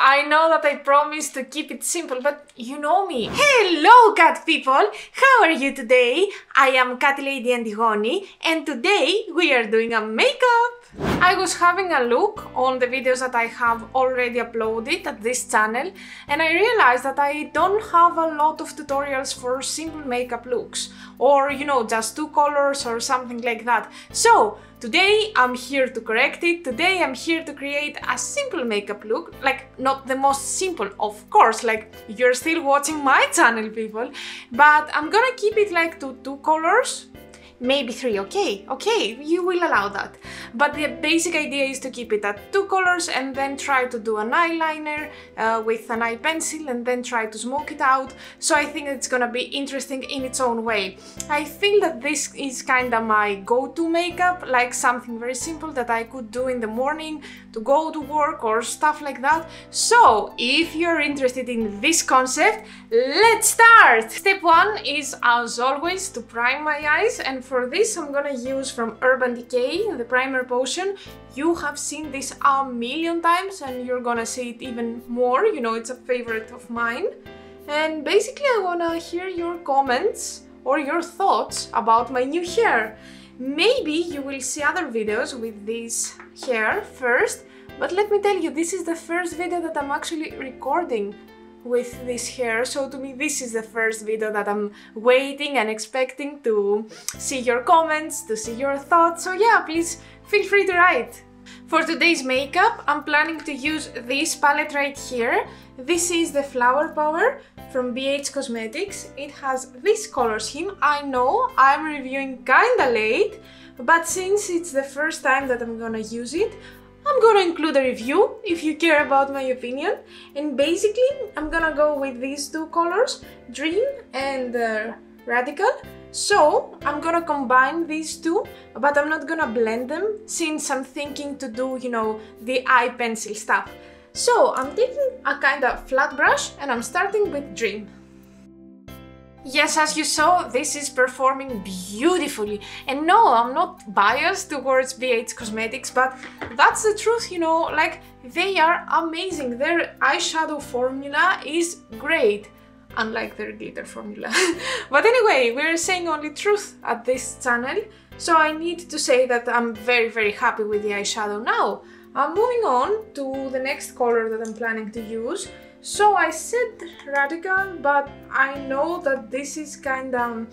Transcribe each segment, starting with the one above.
I know that I promised to keep it simple, but you know me. Hello cat people! How are you today? I am Catlady Antigoni and today we are doing a makeup! I was having a look on the videos that I have already uploaded at this channel and I realized that I don't have a lot of tutorials for simple makeup looks or just two colors or something like that. So today I'm here to correct it. Today I'm here to create a simple makeup look, like not the most simple, of course, like you're still watching my channel people, but I'm gonna keep it like to two colors. Maybe three, okay, you will allow that. But the basic idea is to keep it at two colors and then try to do an eyeliner with an eye pencil and then try to smoke it out. So I think it's gonna be interesting in its own way. I feel that this is kinda my go-to makeup, like something very simple that I could do in the morning to go to work or stuff like that. So if you're interested in this concept, let's start! Step one is, as always, to prime my eyes, and for this I'm gonna use from Urban Decay the primer potion. You have seen this a million times and you're gonna see it even more, it's a favorite of mine. And basically I wanna hear your comments or your thoughts about my new hair. Maybe you will see other videos with this hair first, but let me tell you, this is the first video that I'm actually recording with this hair, so to me this is the first video that I'm waiting and expecting to see your comments, to see your thoughts, so yeah, please feel free to write. For today's makeup, I'm planning to use this palette right here. This is the Flower Power from Aden Cosmetics. It has this color scheme. I know I'm reviewing kinda late, but since it's the first time that I'm gonna use it, I'm gonna include a review if you care about my opinion. And basically I'm gonna go with these two colors, Dream and Radical. So I'm gonna combine these two, but I'm not gonna blend them since I'm thinking to do, the eye pencil stuff. So I'm taking a kind of flat brush and I'm starting with Dream. Yes, as you saw, this is performing beautifully. And no, I'm not biased towards Aden Cosmetics, but that's the truth, like they are amazing. Their eyeshadow formula is great, unlike their glitter formula. But anyway, we're saying only truth at this channel, so I need to say that I'm very, very happy with the eyeshadow now. I'm moving on to the next color that I'm planning to use. So I said Radical, but I know that this is kinda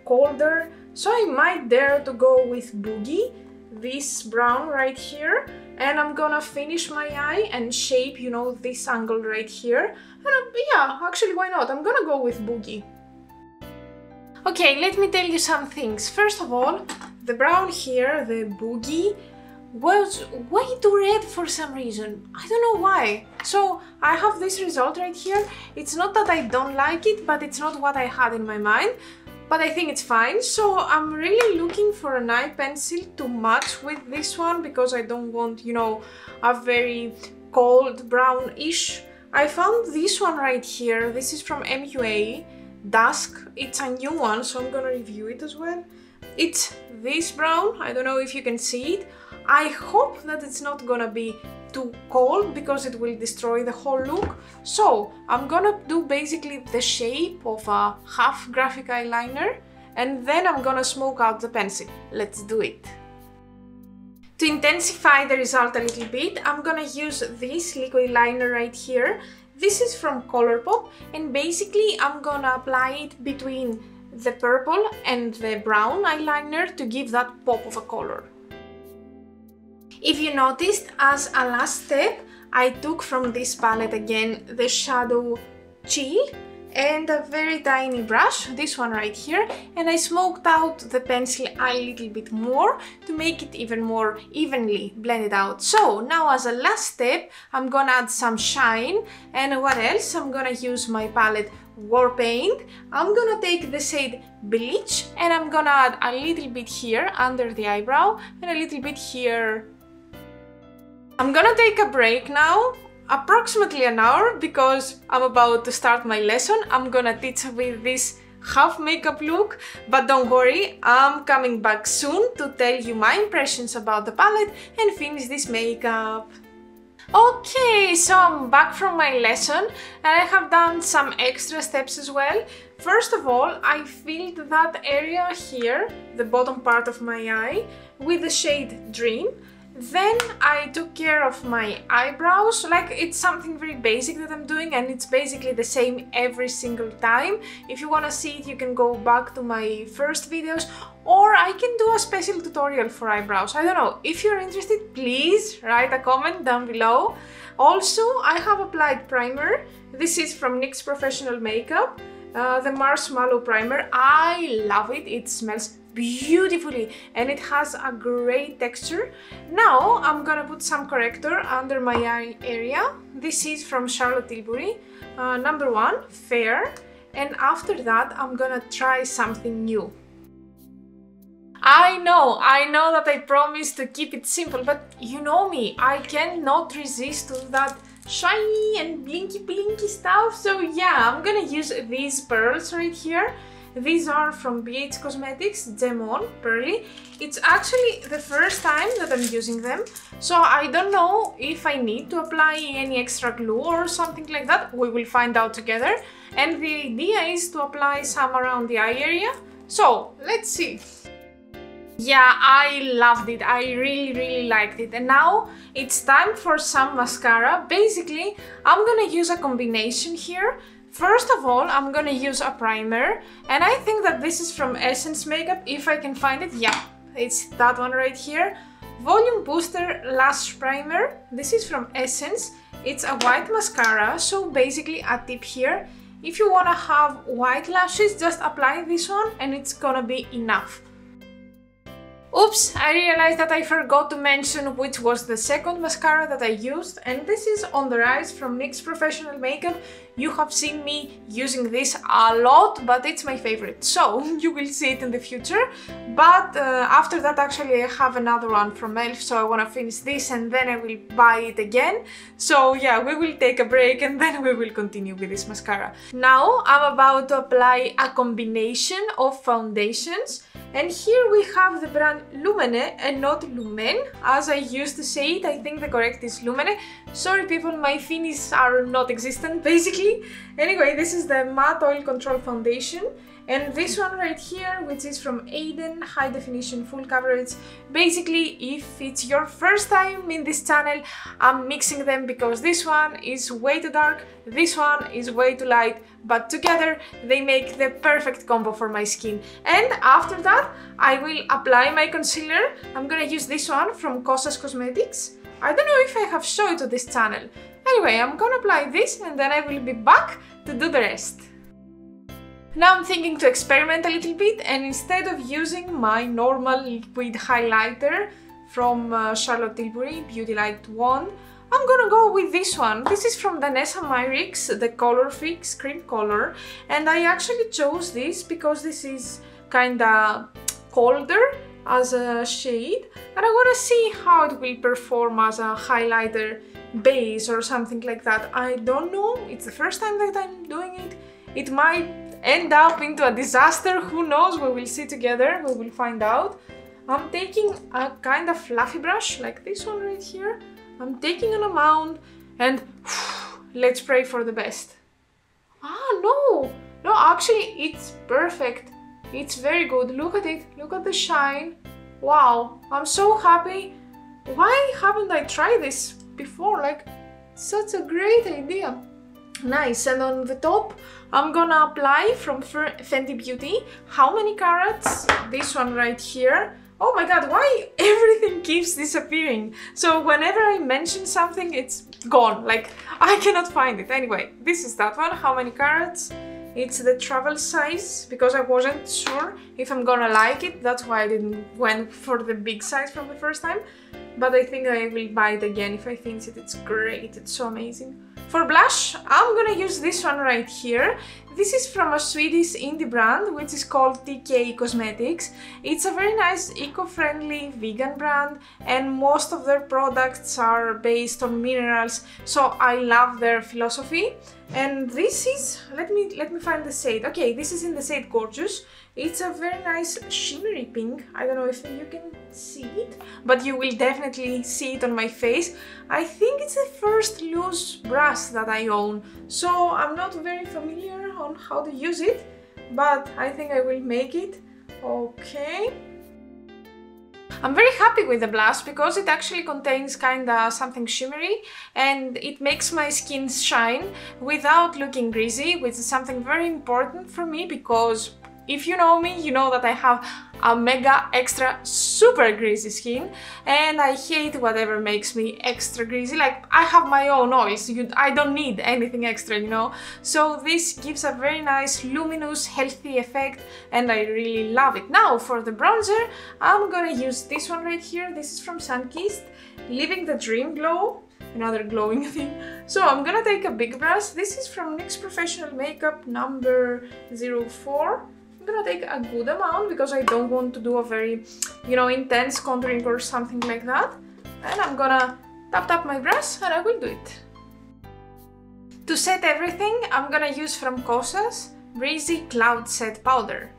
colder, so I might dare to go with Boogie, this brown right here, and I'm gonna finish my eye and shape, this angle right here. And yeah, actually why not? I'm gonna go with Boogie. Okay, let me tell you some things. First of all, the brown here, the Boogie, was way too red for some reason. I don't know why. So I have this result right here. It's not that I don't like it, but it's not what I had in my mind. But I think it's fine. So I'm really looking for an eye pencil to match with this one because I don't want, a very cold brownish. I found this one right here. This is from MUA, Dusk. It's a new one, so I'm gonna review it as well. It's this brown. I don't know if you can see it. I hope that it's not gonna be too cold because it will destroy the whole look. So I'm gonna do basically the shape of a half graphic eyeliner and then I'm gonna smoke out the pencil. Let's do it. To intensify the result a little bit, I'm gonna use this liquid liner right here. This is from Colourpop and basically I'm gonna apply it between the purple and the brown eyeliner to give that pop of a color. If you noticed, as a last step, I took from this palette again the shadow Chill and a very tiny brush, this one right here, and I smoked out the pencil a little bit more to make it even more evenly blended out. So now as a last step, I'm gonna add some shine, and what else? I'm gonna use my palette War Paint. I'm gonna take the shade Bleach and I'm gonna add a little bit here under the eyebrow and a little bit here. I'm gonna take a break now, approximately an hour, because I'm about to start my lesson. I'm gonna teach with this half makeup look, but don't worry, I'm coming back soon to tell you my impressions about the palette and finish this makeup. Okay, so I'm back from my lesson and I have done some extra steps as well. First of all, I filled that area here, the bottom part of my eye, with the shade Dream. Then I took care of my eyebrows, like it's something very basic that I'm doing and it's basically the same every single time. If you want to see it, you can go back to my first videos, or I can do a special tutorial for eyebrows. I don't know. If you're interested, please write a comment down below. Also, I have applied primer. This is from NYX Professional Makeup, the Marshmallow Primer. I love it. It smells beautifully and it has a great texture. Now I'm gonna put some corrector under my eye area. This is from Charlotte Tilbury, number 1, Fair, and after that I'm gonna try something new. I know that I promised to keep it simple, but you know me, I cannot resist to that shiny and blinky stuff. So yeah, I'm gonna use these pearls right here. These are from Aden Cosmetics Gem On Pearly. It's actually the first time that I'm using them, so I don't know if I need to apply any extra glue or something like that. We will find out together. And the idea is to apply some around the eye area. So let's see. Yeah, I loved it. I really liked it. And now it's time for some mascara. Basically, I'm gonna use a combination here. First of all, I'm gonna use a primer, and I think that this is from Essence Makeup, if I can find it. Yeah, it's that one right here. Volume Booster Lash Primer. This is from Essence. It's a white mascara, so basically a tip here. If you wanna have white lashes, just apply this one and it's gonna be enough. Oops, I realized that I forgot to mention which was the second mascara that I used, and this is On The Rise from NYX Professional Makeup. You have seen me using this a lot, but it's my favorite, so you will see it in the future. But after that, actually, I have another one from e.l.f., so I want to finish this and then I will buy it again. So yeah, we will take a break and then we will continue with this mascara. Now I'm about to apply a combination of foundations. And here we have the brand Lumene and not Lumen, as I used to say it. I think the correct is Lumene. Sorry people, my Finnish are not existent basically. Anyway, this is the Matte Oil Control Foundation. And this one right here, which is from Aden, High Definition Full Coverage. Basically, if it's your first time in this channel, I'm mixing them because this one is way too dark, this one is way too light, but together they make the perfect combo for my skin. And after that, I will apply my concealer. I'm gonna use this one from Aden Cosmetics. I don't know if I have shown it to this channel. Anyway, I'm gonna apply this and then I will be back to do the rest. Now I'm thinking to experiment a little bit, and instead of using my normal liquid highlighter from Charlotte Tilbury Beauty Light Wand, I'm gonna go with this one. This is from Danessa Myricks, the Color Fix Cream Color, and I actually chose this because this is kinda colder as a shade, and I wanna see how it will perform as a highlighter base or something like that. I don't know, it's the first time that I'm doing it. It might end up into a disaster, who knows, we will see together, we will find out. I'm taking a kind of fluffy brush, like this one right here. I'm taking an amount and let's pray for the best. No, actually it's perfect. It's very good, look at it, look at the shine. Wow, I'm so happy. Why haven't I tried this before? Like, such a great idea. Nice, and on the top I'm gonna apply from Fenty Beauty. How many carats? This one right here. Oh my god, why everything keeps disappearing? So whenever I mention something, it's gone, like I cannot find it. Anyway, this is that one. How many carats? It's the travel size, because I wasn't sure if I'm gonna like it. That's why I didn't went for the big size from the first time. But I think I will buy it again if I think it's great, it's so amazing. For blush, I'm gonna use this one right here. this is from a Swedish indie brand which is called Aden Cosmetics. It's a very nice eco-friendly vegan brand, and most of their products are based on minerals, so I love their philosophy. And this is, let me find the shade. Okay, this is in the shade Gorgeous. It's a very nice shimmery pink. I don't know if you can see it, but you will definitely see it on my face. I think it's the first loose brush that I own, so I'm not very familiar on how to use it, but I think I will make it. Okay. I'm very happy with the blush because it actually contains kinda something shimmery and it makes my skin shine without looking greasy, which is something very important for me because if you know me, you know that I have a mega extra super greasy skin and I hate whatever makes me extra greasy. Like, I have my own oils, I don't need anything extra, you know. So this gives a very nice luminous healthy effect and I really love it. Now for the bronzer, I'm gonna use this one right here. This is from Sunkissed, Living the Dream Glow. Another glowing thing. So I'm gonna take a big brush. This is from NYX Professional Makeup number 04. I'm gonna take a good amount because I don't want to do a very, you know, intense contouring or something like that. And I'm gonna tap my brush and I will do it. To set everything, I'm gonna use from Kosas Breezy Cloud Set Powder.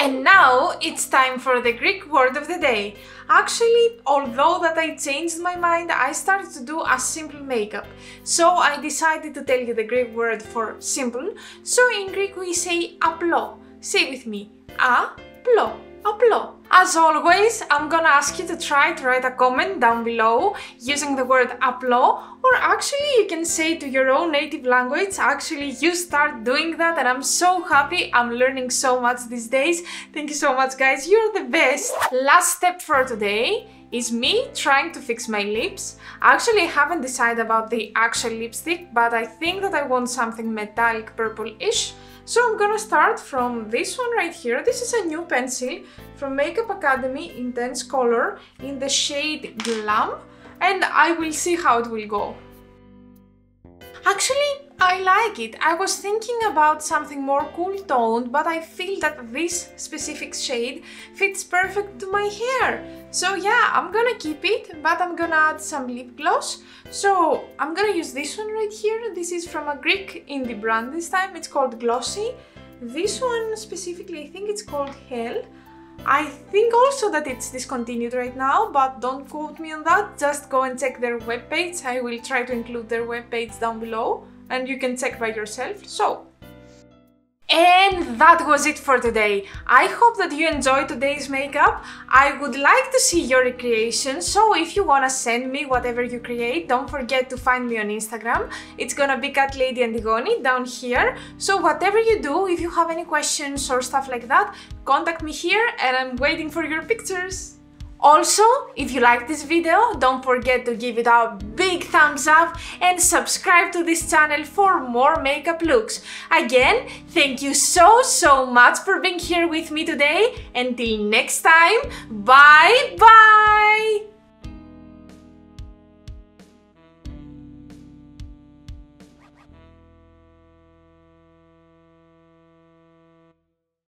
And now it's time for the Greek word of the day. Actually, although that I changed my mind, I started to do a simple makeup. So I decided to tell you the Greek word for simple. So in Greek we say aplo. Say with me, aplo. Aplo. As always, I'm gonna ask you to try to write a comment down below using the word aplo, or actually you can say to your own native language. Actually, you start doing that and I'm so happy. I'm learning so much these days. Thank you so much, guys. You're the best. Last step for today is me trying to fix my lips. Actually, I haven't decided about the actual lipstick, but I think that I want something metallic purple-ish. So I'm gonna start from this one right here. This is a new pencil from Makeup Academy Intense Color in the shade Glam, and I will see how it will go. Actually, I like it. I was thinking about something more cool toned, but I feel that this specific shade fits perfect to my hair. So yeah, I'm gonna keep it, but I'm gonna add some lip gloss. So I'm gonna use this one right here. This is from a Greek indie brand this time. It's called Glossy. This one specifically, I think it's called Hell. I think also that it's discontinued right now, but don't quote me on that. Just go and check their webpage. I will try to include their webpage down below and you can check by yourself. And that was it for today. I hope that you enjoyed today's makeup. I would like to see your recreation, so if you wanna send me whatever you create, don't forget to find me on Instagram. It's gonna be Catlady Antigoni down here. So whatever you do, if you have any questions or stuff like that, contact me here and I'm waiting for your pictures. Also, if you like this video, don't forget to give it a big thumbs up and subscribe to this channel for more makeup looks. Again, thank you so much for being here with me today. Until next time, bye bye!